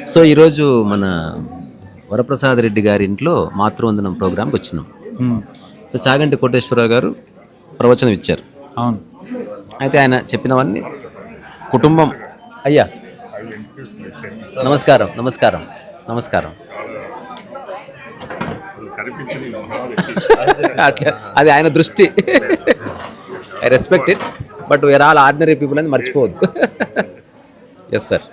So ఈరోజు మన వరప్రసాద్ రెడ్డి గారి ఇంట్లో మాతృవందనం ప్రోగ్రాంకి వచ్చినాం. సో చాగంటి కోటేశ్వరరావు గారు ప్రవచనం ఇచ్చారు. అవును. అయితే ఆయన చెప్పినవన్నీ కుటుంబం. అయ్యా నమస్కారం నమస్కారం నమస్కారం. అట్లా అది ఆయన దృష్టి. I respect it, but we are all ordinary people అని మర్చిపోవద్దు. ఎస్ సార్,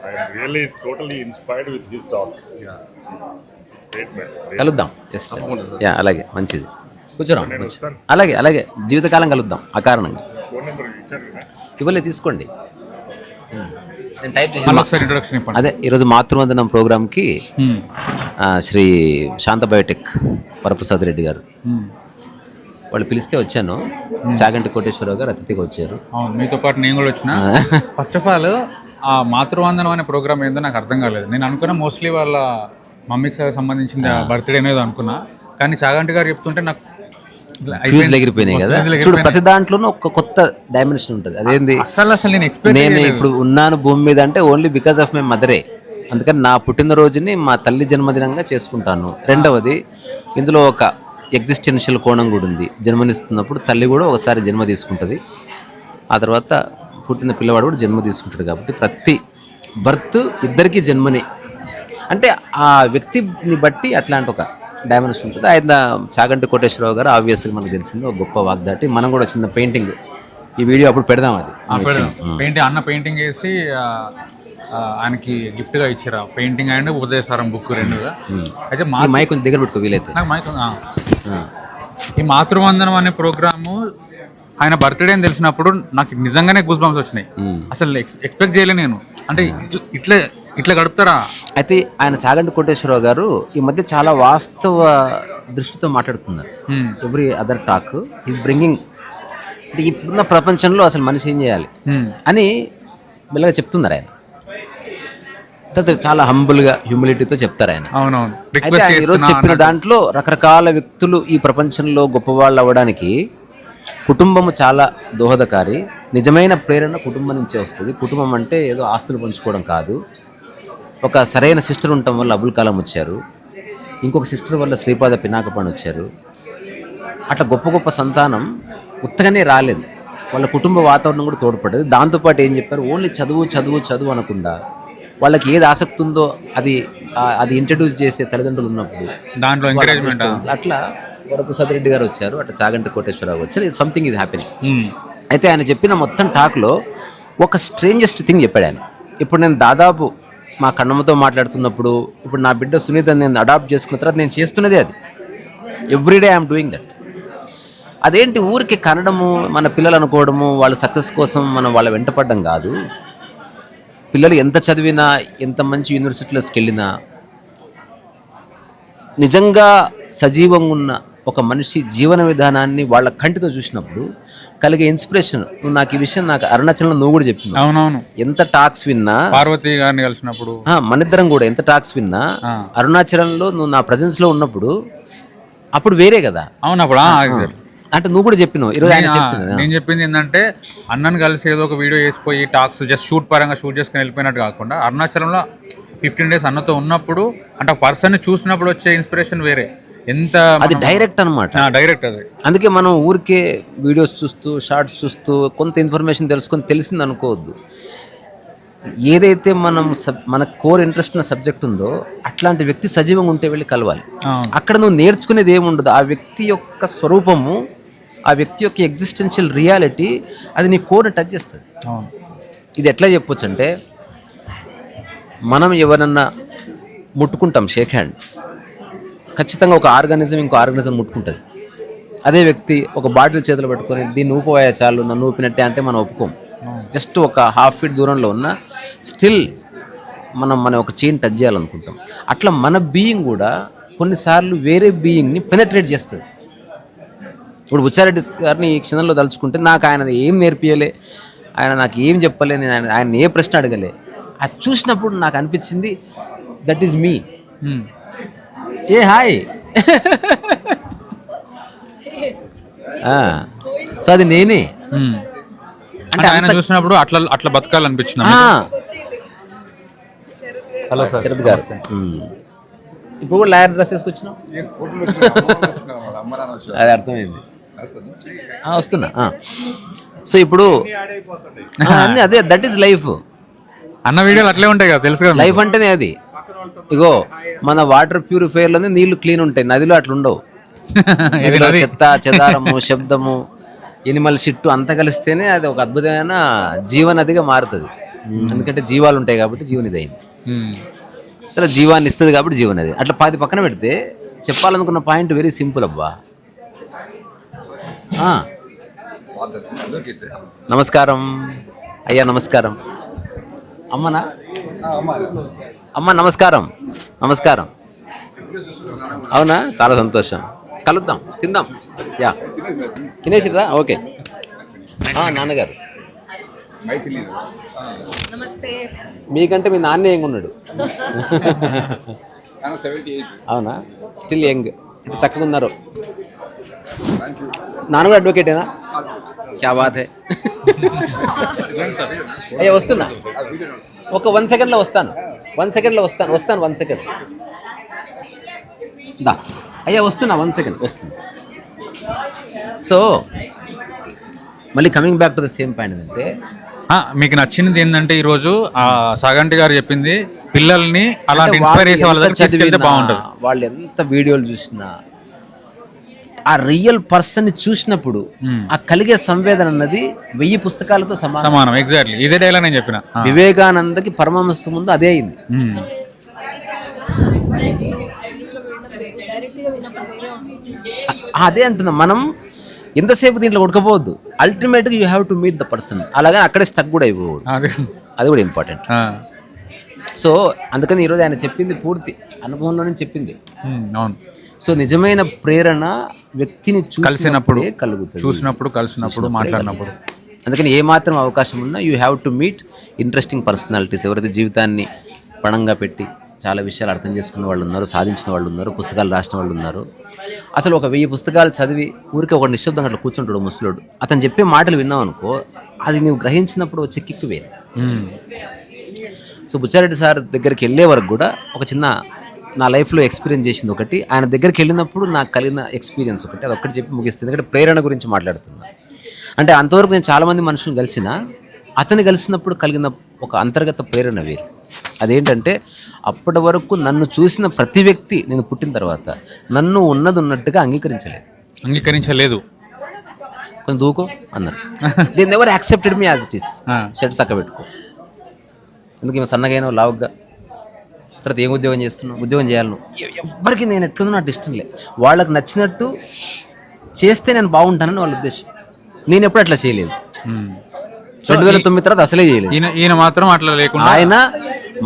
కలుద్దాం. జస్ట్ యా, అలాగే మంచిది. కూర్చోరాం. అలాగే అలాగే జీవితకాలం కలుద్దాం అకారణంగా. ఇవ్వలే, తీసుకోండి. నేను టైప్ చేసి అదే ఈరోజు మాతృవందనం ప్రోగ్రామ్కి శ్రీ శాంత బయోటెక్ వరప్రసాద్ రెడ్డి గారు వాళ్ళు పిలిస్తే వచ్చాను. చాగంటి కోటేశ్వరరావు గారు అతిథిగా వచ్చారు. మీతో పాటు నేను కూడా వచ్చిన. ఫస్ట్ ఆఫ్ ఆల్ ఆ మాతృవందనం అనే ప్రోగ్రామ్ ఏందో నాకు అర్థం కాలేదు. నేను అనుకున్నా మోస్ట్లీ వాళ్ళ మమ్మీకి సంబంధించిన బర్త్డే అనేది అనుకున్నా, కానీ చాగంటి గారు చెప్తుంటే నాకు ఫ్యూజ్ ఎగిరిపోయినాయి కదా. చూడు, ప్రతి దాంట్లోనూ ఒక కొత్త డైమెన్షన్ ఉంటుంది. అదేంది, అసలు నేను ఇప్పుడు ఉన్నాను భూమి మీద అంటే ఓన్లీ బికాస్ ఆఫ్ మై మదరే. అందుకని నా పుట్టినరోజుని మా తల్లి జన్మదినంగా చేసుకుంటాను. రెండవది, ఇందులో ఒక ఎగ్జిస్టెన్షియల్ కోణం కూడా ఉంది. జన్మనిస్తున్నప్పుడు తల్లి కూడా ఒకసారి జన్మ తీసుకుంటుంది, ఆ తర్వాత పుట్టిన పిల్లవాడు కూడా జన్మ తీసుకుంటాడు. కాబట్టి ప్రతి బర్త్ ఇద్దరికీ జన్మనే. అంటే ఆ వ్యక్తిని బట్టి అట్లాంటి ఒక డైమెన్షన్ ఉంటుంది. ఆయన చాగంటి కోటేశ్వరరావు గారు ఆబ్వియస్గా మనకు తెలిసింది ఒక గొప్ప వాగ్దాటి. మనం కూడా చిన్న పెయింటింగ్, ఈ వీడియో అప్పుడు పెడదాం. అది అన్న పెయింటింగ్ వేసి ఆయనకి గిఫ్ట్ గా ఇచ్చారు. పెయింటింగ్ అండ్ ఉదయసారం బుక్ రెండుగా. అయితే మైక్ కొంచెం దగ్గర పెట్టుకో వీలైతే. ఈ మాతృవందనం అనే ప్రోగ్రాము ఆయన బర్త్డే అని తెలిసినప్పుడు నాకు నిజంగానే గూస్ బంప్స్ వచ్చినాయి. అసలు ఎక్స్పెక్ట్ చేయలే నేను. అంటే ఇట్లా ఇట్లా గడుపుతారా? అయితే ఆయన చాగంటి కోటేశ్వరరావు గారు ఈ మధ్య చాలా వాస్తవ దృష్టితో మాట్లాడుతున్నారు. Every other talk is bringing, అంటే ఇప్పుడున్న ప్రపంచంలో అసలు మనిషి ఏం చేయాలి అని మెల్లగా చెప్తున్నారు ఆయన. చాలా హంబుల్గా, హ్యూమిలిటీతో చెప్తారు ఆయన. అవునవును. అయితే ఆయన ఈరోజు చెప్పిన దాంట్లో రకరకాల వ్యక్తులు ఈ ప్రపంచంలో గొప్పవాళ్ళు అవ్వడానికి కుటుంబము చాలా దోహదకారి. నిజమైన ప్రేరణ కుటుంబం నుంచే వస్తుంది. కుటుంబం అంటే ఏదో ఆస్తులు పంచుకోవడం కాదు. ఒక సరైన సిస్టర్ ఉండటం వల్ల అబుల్ కలాం వచ్చారు, ఇంకొక సిస్టర్ వల్ల శ్రీపాద పినాకపాణి వచ్చారు. అట్లా గొప్ప గొప్ప సంతానం ఉత్తగానే రాలేదు, వాళ్ళ కుటుంబ వాతావరణం కూడా తోడ్పడదు. దాంతోపాటు ఏం చెప్పారు, ఓన్లీ చదువు చదువు చదువు అనకుండా వాళ్ళకి ఏది ఆసక్తి ఉందో అది ఇంట్రడ్యూస్ చేసే తల్లిదండ్రులు ఉన్నప్పుడు దాంట్లో ఎంకరేజ్మెంట్. అట్లా వరప్రసాద్ రెడ్డి గారు వచ్చారు, అట్లా చాగంటి కోటేశ్వరరావు వచ్చారు. Something is happening. అయితే ఆయన చెప్పిన మొత్తం టాక్లో ఒక స్ట్రేంజెస్ట్ థింగ్ చెప్పాడు ఆయన. ఇప్పుడు నేను దాదాపు మా కన్నమ్మతో మాట్లాడుతున్నప్పుడు, ఇప్పుడు నా బిడ్డ సునీత నేను అడాప్ట్ చేసుకున్న తర్వాత నేను చేస్తున్నదే అది. Everyday I'm doing that. అదేంటి ఊరికి కనడము, మన పిల్లలు అనుకోవడము, వాళ్ళ సక్సెస్ కోసం మనం వాళ్ళ వెంటపడడం కాదు. పిల్లలు ఎంత చదివినా, ఎంత మంచి యూనివర్సిటీలోకి వెళ్ళినా, నిజంగా సజీవంగా ఉన్న ఒక మనిషి జీవన విధానాన్ని వాళ్ళ కంటితో చూసినప్పుడు కలిగే ఇన్స్పిరేషన్. నువ్వు నాకు ఈ విషయం నాకు అరుణాచలంలో నువ్వు కూడా చెప్పినావు. అవునవును. ఎంత టాక్స్ విన్నా, పార్వతి గారిని కలిసినప్పుడు మనిద్దరం కూడా ఎంత టాక్స్ విన్నా, అరుణాచలంలో నువ్వు నా ప్రజెన్స్ లో ఉన్నప్పుడు అప్పుడు వేరే కదా. అవును. అప్పుడు అంటే నువ్వు కూడా చెప్పినావు. ఈరోజు ఆయన నేను చెప్పింది ఏంటంటే, అన్నను కలిసి ఏదో ఒక వీడియో వేసిపోయి టాక్స్ జస్ట్ షూట్ పరంగా షూట్ చేసుకుని వెళ్ళిపోయినట్టు కాకుండా, అరుణాచలంలో 15 days అన్నతో ఉన్నప్పుడు అంటే ఆ పర్సన్ చూసినప్పుడు వచ్చే ఇన్స్పిరేషన్ వేరే. ఎంత అది డైరెక్ట్ అనమాట. డైరెక్ట్ అది. అందుకే మనం ఊరికే వీడియోస్ చూస్తూ, షార్ట్స్ చూస్తూ కొంత ఇన్ఫర్మేషన్ తెలిసింది అనుకోవద్దు. ఏదైతే మన కోర్ ఇంట్రెస్ట్ ఉన్న సబ్జెక్ట్ ఉందో అట్లాంటి వ్యక్తి సజీవంగా ఉంటే వెళ్ళి కలవాలి. అక్కడ నువ్వు నేర్చుకునేది ఏముండదు. ఆ వ్యక్తి యొక్క స్వరూపము, ఆ వ్యక్తి యొక్క ఎగ్జిస్టెన్షియల్ రియాలిటీ, అది నీ కోర్ని టచ్ చేస్తుంది. ఇది ఎట్లా చెప్పొచ్చు అంటే, మనం ఎవరన్నా ముట్టుకుంటాం, షేక్ హ్యాండ్, ఖచ్చితంగా ఒక ఆర్గానిజం ఇంకో ఆర్గానిజం ముట్టుకుంటుంది. అదే వ్యక్తి ఒక బాటిల్ చేతులు పెట్టుకొని దీన్ని ఊపిపోయా చాలు, నన్ను ఊపినట్టే అంటే మనం ఒప్పుకోం. జస్ట్ ఒక 1/2 feet దూరంలో ఉన్న స్టిల్ మనం ఒక చైన్ టచ్ చేయాలనుకుంటాం. అట్లా మన బీయింగ్ కూడా కొన్నిసార్లు వేరే బీయింగ్ని పెనట్రేట్ చేస్తుంది. ఇప్పుడు బుచ్చారెడ్డి గారిని ఈ క్షణంలో తలుచుకుంటే నాకు ఆయన ఏం నేర్పియలే, ఆయన నాకు ఏం చెప్పలే, నేను ఆయన ఏ ప్రశ్న అడగలే. అది చూసినప్పుడు నాకు అనిపించింది that is me. A hi. So అది నేనే. అంటే ఆయన చూసినప్పుడు అట్లా బతకాలనిపించింది. Hello sir. శరత్ గారు. ఇప్పుడు కూడా లాయర్ డ్రెస్ వేసుకొచ్చినావు, అది అర్థమైంది. వస్తున్నా. సో ఇప్పుడు అన్నీ అదే, దట్ ఈస్ లైఫ్. అన్న వీడియోలు అట్లే ఉంటాయి కదా, తెలుసు కదా. లైఫ్ అంటేనే అది. ఇగో మన వాటర్ ప్యూరిఫైయర్లోనే నీళ్లు క్లీన్ ఉంటాయి, నదిలో అట్లా ఉండవు. నదిలో చెత్త చెదారము శబ్దము ఎనిమల్ షిట్టు అంతా కలిస్తేనే అది ఒక అద్భుతమైన జీవనదిగా మారుతుంది. ఎందుకంటే జీవాలు ఉంటాయి కాబట్టి జీవనది అయింది. అసలు జీవాన్ని ఇస్తుంది కాబట్టి జీవనది. అట్లా 10 పక్కన పెడితే చెప్పాలనుకున్న పాయింట్ వెరీ సింపుల్ అబ్బా. నమస్కారం అయ్యా, నమస్కారం. అమ్మనా? అమ్మ నమస్కారం. నమస్కారం. అవునా, చాలా సంతోషం. కలుద్దాం, తిందాం. యా, తినేసిరా? ఓకే. నాన్నగారు నమస్తే. మీకంటే మీ నాన్న యంగ్ ఉన్నాడు. అవునా, స్టిల్ యంగ్, చక్కగా ఉన్నారు. నాన్న కూడా అడ్వకేటేనా? క్యా బాత్ హై. అయ్యా వస్తున్నా, ఒక 1 సెకండ్లో వస్తాను. 1 సెకండ్లో వస్తాను. 1 సెకండ్ దా. అయ్యా వస్తున్నా, 1 సెకండ్ వస్తున్నా. సో మళ్ళీ coming back to the same point ఏంటంటే, మీకు నచ్చింది ఏంటంటే ఈరోజు సాగంటి గారు చెప్పింది, పిల్లల్ని అలాంటి ఇన్స్పైర్ చేసే వాళ్ళ దగ్గర తీసుకెళ్తే బాగుంటుంది. వాళ్ళు ఎంత వీడియోలు చూసినా ఆ రియల్ పర్సన్ చూసినప్పుడు ఆ కలిగే సంవేదన అన్నది 1000 పుస్తకాలతో సమానం. ఎగ్జాక్ట్లీ ఇదే డైలాగ్ నేను చెప్పిన. వివేకానందకి పరమహంస ముందు అదే అయింది. అదే అంటున్నా, మనం ఎంతసేపు దీంట్లో ఉడకపోవద్దు. అల్టిమేట్గా you have to meet the person. అలాగే అక్కడే స్టక్ కూడా అయిపోవద్దు. అది కూడా ఇంపార్టెంట్. సో అందుకని ఈరోజు ఆయన చెప్పింది పూర్తి అనుభవంలోనే చెప్పింది. అవును. సో నిజమైన ప్రేరణ వ్యక్తిని కలిసినప్పుడు కలుగుతుంది, కలిసినప్పుడు మాట్లాడినప్పుడు. అందుకని ఏమాత్రం అవకాశం ఉన్నా you have to meet interesting personalities. ఎవరైతే జీవితాన్ని పణంగా పెట్టి చాలా విషయాలు అర్థం చేసుకున్న వాళ్ళు ఉన్నారు, సాధించిన వాళ్ళు ఉన్నారు, పుస్తకాలు రాసిన వాళ్ళు ఉన్నారు. అసలు ఒక 1000 పుస్తకాలు చదివి ఊరికే ఒక నిశ్శబ్దంగా అట్లా కూర్చుంటాడు ముసలోడు. అతను చెప్పే మాటలు విన్నావు అనుకో, అది నువ్వు గ్రహించినప్పుడు వచ్చే కిక్కు వేరు. సో బుచ్చారెడ్డి సార్ దగ్గరికి వెళ్ళే వరకు కూడా ఒక చిన్న నా లైఫ్లో ఎక్స్పీరియన్స్ చేసింది ఒకటి, ఆయన దగ్గరికి వెళ్ళినప్పుడు నాకు కలిగిన ఎక్స్పీరియన్స్ ఒకటి, అది ఒక్కటి చెప్పి ముగిస్తుంది. ఎందుకంటే ప్రేరణ గురించి మాట్లాడుతున్నా. అంటే అంతవరకు నేను చాలామంది మనుషులను కలిసిన, అతన్ని కలిసినప్పుడు కలిగిన ఒక అంతర్గత ప్రేరణ వేరు. అదేంటంటే అప్పటి వరకు నన్ను చూసిన ప్రతి వ్యక్తి నేను పుట్టిన తర్వాత నన్ను ఉన్నట్టుగా అంగీకరించలేదు. కొంచెం దూకో అన్నారు. They never accepted me as it is. Shirt చక్క పెట్టుకో, ఎందుకు ఈమె సన్నగైనా లావుగా, తర్వాత ఏం ఉద్యోగం చేస్తున్నావు, ఉద్యోగం చేయాలి నువ్వు. ఎవరికి నేను ఎట్లుందో నాకు ఇష్టం లేదు. వాళ్ళకి నచ్చినట్టు చేస్తే నేను బాగుంటానని వాళ్ళ ఉద్దేశం. నేను ఎప్పుడు అట్లా చేయలేదు. 2009 తర్వాత అసలే చేయలేదు. ఈయన మాత్రం అట్లా లేకుండా ఆయన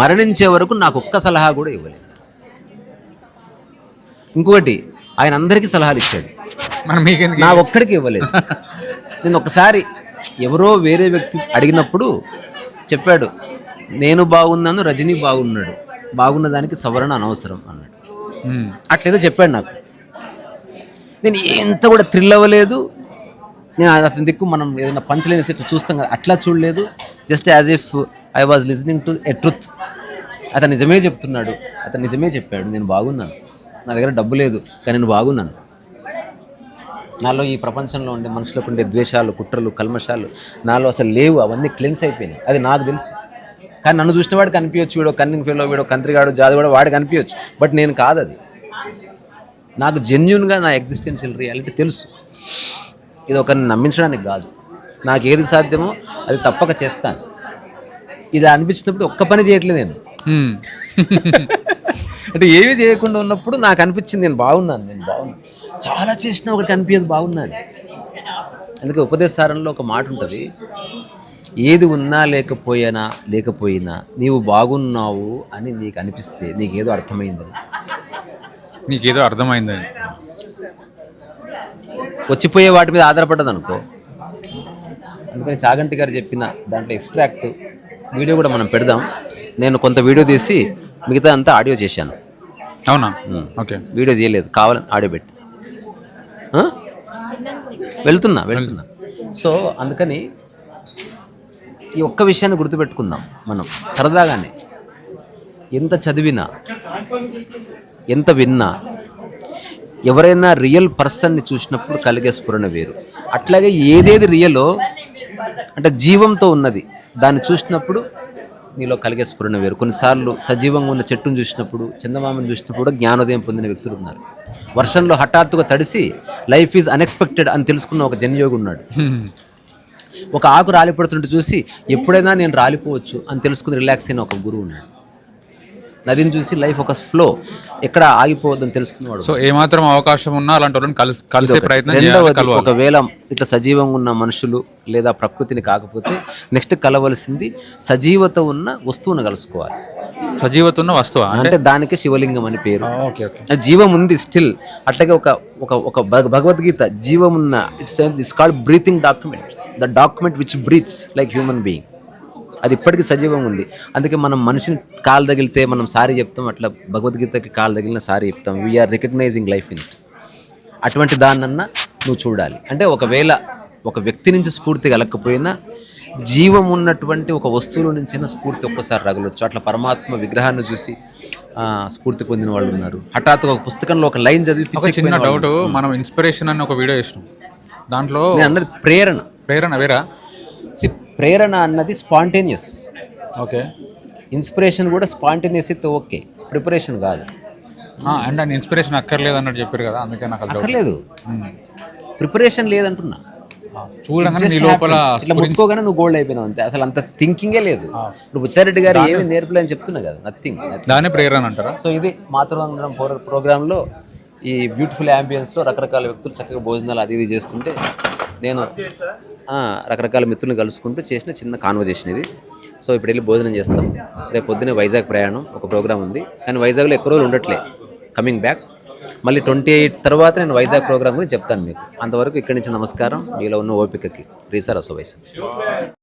మరణించే వరకు నాకు ఒక్క సలహా కూడా ఇవ్వలేదు. ఇంకొకటి, ఆయన అందరికీ సలహాలు ఇచ్చాడు, నాకు ఒక్కడికి ఇవ్వలేదు. నేను ఒకసారి ఎవరో వేరే వ్యక్తి అడిగినప్పుడు చెప్పాడు, నేను బాగున్నాను, రజనీ బాగున్నాడు, బాగున్న దానికి సవరణ అనవసరం అన్నాడు. అట్లేదో చెప్పాడు నాకు. నేను ఎంత కూడా థ్రిల్ అవ్వలేదు. నేను అతని దిక్కు మనం ఏదైనా పంచలేని సెట్ చూస్తాం కదా, అట్లా చూడలేదు. Just as if I was listening to a truth. అతను నిజమే చెప్తున్నాడు, అతను నిజమే చెప్పాడు, నేను బాగున్నాను, నా దగ్గర డబ్బు లేదు కానీ నేను బాగున్నాను. నాలో ఈ ప్రపంచంలో ఉండే మనుషులకు ఉండే ద్వేషాలు, కుట్రలు, కల్మషాలు నాలో అసలు లేవు. అవన్నీ క్లెన్స్ అయిపోయినాయి. అది నాకు తెలుసు. కానీ నన్ను చూసిన వాడికి కనిపించచ్చు, వీడో కన్నింగ్ ఫెలో, వీడో కంత్రిగాడు, జాది కూడా వాడికి కనిపించచ్చు. బట్ నేను కాదు. అది నాకు జెన్యున్గా నా ఎగ్జిస్టెన్షియల్ రియాలిటీ తెలుసు. ఇది ఒకరిని నమ్మించడానికి కాదు. నాకు ఏది సాధ్యమో అది తప్పక చేస్తాను. ఇది అనిపించినప్పుడు ఒక్క పని చేయట్లేదు నేను. అంటే ఏమి చేయకుండా ఉన్నప్పుడు నాకు అనిపించింది నేను బాగున్నాను. చాలా చేసినా ఒకటి అనిపించదు బాగున్నాను. అందుకే ఉపదేశ సారంలో ఒక మాట ఉంటుంది, ఏది ఉన్నా లేకపోయినా నీవు బాగున్నావు అని నీకు అనిపిస్తే నీకేదో అర్థమైందని. వచ్చిపోయే వాటి మీద ఆధారపడ్డది అనుకో. అందుకని చాగంటి గారు చెప్పిన దాంట్లో ఎక్స్ట్రాక్ట్ వీడియో కూడా మనం పెడదాం. నేను కొంత వీడియో తీసి మిగతా అంతా ఆడియో చేశాను. అవునా? ఓకే. వీడియో చేయలేదు, కావాలని ఆడియో పెట్టి వెళ్తున్నా. సో అందుకని ఈ ఒక్క విషయాన్ని గుర్తుపెట్టుకుందాం మనం సరదాగానే. ఎంత చదివినా ఎంత విన్నా ఎవరైనా రియల్ పర్సన్ని చూసినప్పుడు కలిగే స్ఫురణ వేరు. అట్లాగే ఏదేది రియలో అంటే జీవంతో ఉన్నది దాన్ని చూసినప్పుడు నీలో కలిగే స్ఫురణ వేరు. కొన్నిసార్లు సజీవంగా ఉన్న చెట్టును చూసినప్పుడు, చందమామను చూసినప్పుడు కూడా జ్ఞానోదయం పొందిన వ్యక్తులు ఉన్నారు. వర్షంలో హఠాత్తుగా తడిసి లైఫ్ ఈజ్ అన్ఎక్స్పెక్టెడ్ అని తెలుసుకున్న ఒక జనయోగి ఉన్నాడు. ఒక ఆకు రాలిపడుతుంటే చూసి ఎప్పుడైనా నేను రాలిపోవచ్చు అని తెలుసుకుని రిలాక్స్ అయిన ఒక గురువు ఉన్నాడు. నదిని చూసి లైఫ్ ఒక ఫ్లో ఎక్కడ ఆగిపోవద్దని తెలుసుకున్నవాడు. సో ఏమాత్రం అవకాశం ఉన్నా అలాంటి వాళ్ళని కలిసే ప్రయత్నం చేయాలి. రెండవది, ఒకవేళ ఇట్లా సజీవంగా ఉన్న మనుషులు లేదా ప్రకృతిని కాకపోతే నెక్స్ట్ కలవలసింది సజీవత ఉన్న వస్తువును కలుసుకోవాలి. సజీవత ఉన్న వస్తువు అంటే దానికి శివలింగం అని పేరు. Okay okay. ఆ జీవం ఉంది స్టిల్. అట్లాగే ఒక భగవద్గీత జీవం ఉన్న it's called breathing document, the document which breathes like human being. అది ఇప్పటికీ సజీవంగా ఉంది. అందుకే మనం మనిషిని కాలు తగిలితే మనం సారీ చెప్తాం, అట్లా భగవద్గీతకి కాలు తగిలిన సారీ చెప్తాం. We are recognizing life in it. అటువంటి దాన్నన్నా నువ్వు చూడాలి. అంటే ఒకవేళ ఒక వ్యక్తి నుంచి స్ఫూర్తి కలగకపోయినా జీవం ఉన్నటువంటి ఒక వస్తువుల నుంచైనా స్ఫూర్తి ఒక్కసారి రగలొచ్చు. అట్లా పరమాత్మ విగ్రహాన్ని చూసి స్ఫూర్తి పొందిన వాళ్ళు ఉన్నారు. హఠాత్తుగా ఒక పుస్తకంలో ఒక లైన్ చదివి ఒక చిన్న డౌట్, మనం ఇన్స్పిరేషన్ అని ఒక వీడియో చేసినాం, దాంట్లో నేను అన్నది ప్రేరణ వేరా? ప్రేరణ అన్నది స్పాంటేనియస్. ఓకే. ఇన్స్పిరేషన్ కూడా స్పాంటేనియస్ అయితే ఓకే, ప్రిపరేషన్ కాదు. అండ్ ఆయన ఇన్స్పిరేషన్ అక్కర్లేదు అన్నట్టు చెప్పారు కదా, అందుకే నాకు అక్కర్లేదు, ప్రిపరేషన్ లేదంటున్నా. చూడగానే నీ లోపల ఇట్లా ముట్టుకోగానే నువ్వు గోల్డ్ అయిపోయినావు అంతే. అసలు అంత థింకింగే లేదు. ఇప్పుడు బుచ్చారెడ్డి గారు ఏమి నేర్పలేని చెప్తున్నా కదా, నథింగ్. దాన్ని ప్రేరణ అంటారా? సో ఇది మాతృవందనం ప్రోగ్రాంలో ఈ బ్యూటిఫుల్ యాంబియన్స్లో రకరకాల వ్యక్తులు చక్కగా భోజనాలు అది ఇది చేస్తుంటే నేను రకరకాల మిత్రులను కలుసుకుంటూ చేసిన చిన్న కాన్వర్జేషన్ ఇది. సో ఇప్పుడు వెళ్ళి భోజనం చేస్తాం. రేపు పొద్దున్నే వైజాగ్ ప్రయాణం, ఒక ప్రోగ్రామ్ ఉంది. కానీ వైజాగ్లో ఎక్కువ రోజులు ఉండట్లే, కమింగ్ బ్యాక్. మళ్ళీ 28 తర్వాత నేను వైజాగ్ ప్రోగ్రామ్ గురించి చెప్తాను మీకు. అంతవరకు ఇక్కడి నుంచి నమస్కారం. మీలో ఉన్న ఓపికకి రీసార్ అసోవైస్.